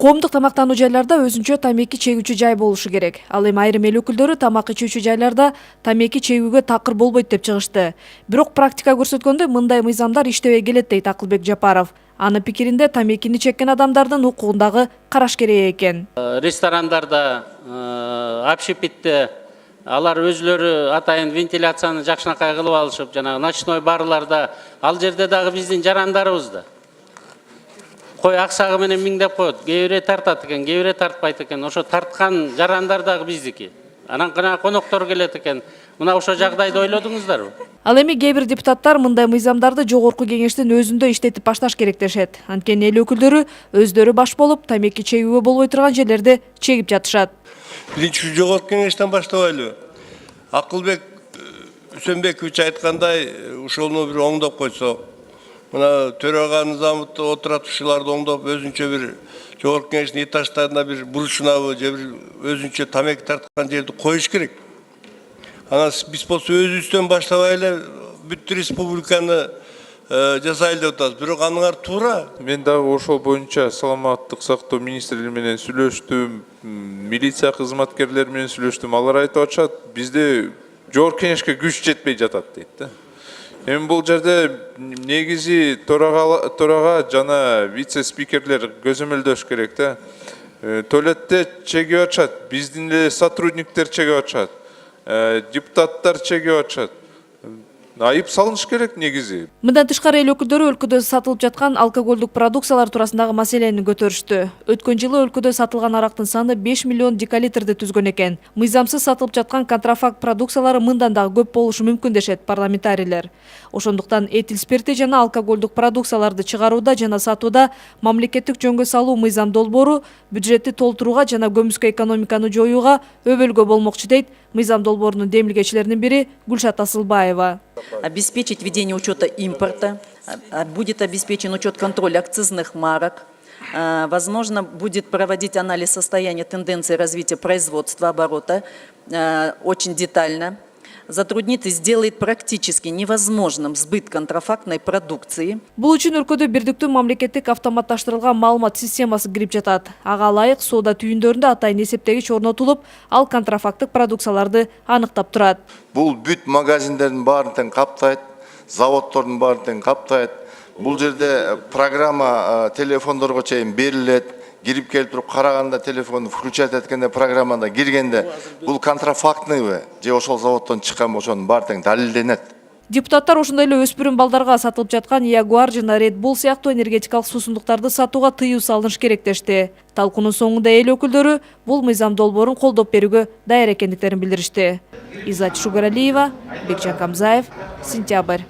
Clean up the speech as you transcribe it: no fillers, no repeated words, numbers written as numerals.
Коомдук тамактануу жайларда өзүнчө тамеки чегүүчү жай болушу керек. Ал эми айрым эл өкүлдөрү тамак ичүүчү жайларда тамеки чегүүгө такыр болбойт деп чыгышты. Бирок практика көрсөткөндөй мындай мыйзамдар иштебей келет дейт Акылбек Жапаров. Анын пикиринде тамекини чеккен адамдардын укугундагы караш керек экен. Ресторандарда, общепитте алар өзлөрү атайын вентиляцияны жакшынакай кылып алышып, жана ночной барларда ал жерде дагы биздин жарандарыбыз да. Кой аксагы менен миңдеп коет, кээ бирөө тартат экен, кээ бирөө тартпайт экен. Ошо тарткан жарандар дагы биздики. Анан гана коноктор келет экен. Мына ошо жагдайды ойлодуңуздарбы? Ал эми кээ бир депутаттар мындай мыйзамдарды жогорку кеңештин өзүндө иштетип башташ керек дешет. Анткени эл өкүлдөрү өздөрү баш болуп тамеки чегүүгө болбой турган жерлерде чегип жатышат. Биринчи жогорку кеңештен баштабайлы. Акылбек Үсөнбекович айткандай, ушуну бир оңдоп койсо, мына төрага нызамытты отуратуучуларды оңдоп, өзүнчө бир жогорку кеңештин этаждарына бир бурчунабы, же бир өзүнчө тамеки тарткан жерди коюш керек. Анан биз болсо өзүбүздөн баштабайлы бүт республиканы жасайлы деп атабыз. Бирок аныңар туура. Мен дагы ошол боюнча саламаттык сактоо министрлиги менен сүйлөштүм, милиция кызматкерлери менен сүйлөштүм. Алар айтып атышат, бизде жогорку кеңешке күч жетпей жатат дейт да. Эми бул жерде негизи төрага жана вице-спикерлер көзөмөлдөш керек да. Туалетте чегип атышат, биздин эле сотрудниктер чегип атышат, депутаттар чегип атышат. Айып салыныш керек негизи. Мындан тышкары эл өкүлдөрү өлкөдө сатылып жаткан алкоголдук продукциялар туурасындагы маселени көтөрүштү. Өткөн жылы өлкөдө сатылган арактын саны 5 миллион декалитрди түзгөн экен. Мыйзамсыз сатылып жаткан контрафакт продукциялары мындан дагы көп болушу мүмкүн дешет парламентарийлер. Ошондуктан этил спирти жана алкоголдук продукцияларды чыгарууда жана сатууда мамлекеттик жөнгө салуу мыйзам долбоору бюджетти толтурууга жана көмүскө экономиканы жоюуга өбөлгө болмокчу дейт мыйзам долбоорунун демилгечилеринин бири Гүлшат Асылбаева. Обеспечить ведение учета импорта, будет обеспечен учет контроля акцизных марок, возможно, будет проводить анализ состояния тенденции развития производства, оборота очень детально, затруднит и сделает практически невозможным сбыт контрафактной продукции. Бул үчүн өлкөдө бирдиктүү мамлекеттик автоматташтырылган маалымат системасы кирип жатат. Ага ылайык соода түйүндөрүндө атайын эсептегич орнотулуп, ал контрафакттык продукцияларды аныктап турат. Бул бүт магазиндердин баарын тең каптайт, заводдордун баарын тең каптайт. Бул жерде программа телефондорго чейин берилет. Кирип келип туруп караганда телефонду включать эткенде программада киргенде бул контрафактныйбы же ошол заводдон чыккан ошонун баары тең далилденет. Депутаттар ошондой эле өспүрүм балдарга сатылып жаткан Ягуар жана Red Bull сыяктуу энергетикалык суусундуктарды сатууга тыюу салыныш керек дешти. Талкуунун соңунда эл өкүлдөрү бул мыйзам долбоорун колдоп берүүгө даяр экендиктерин билдиришти. Изат Шугаралиева, Бекжан Камзаев, Сентябрь.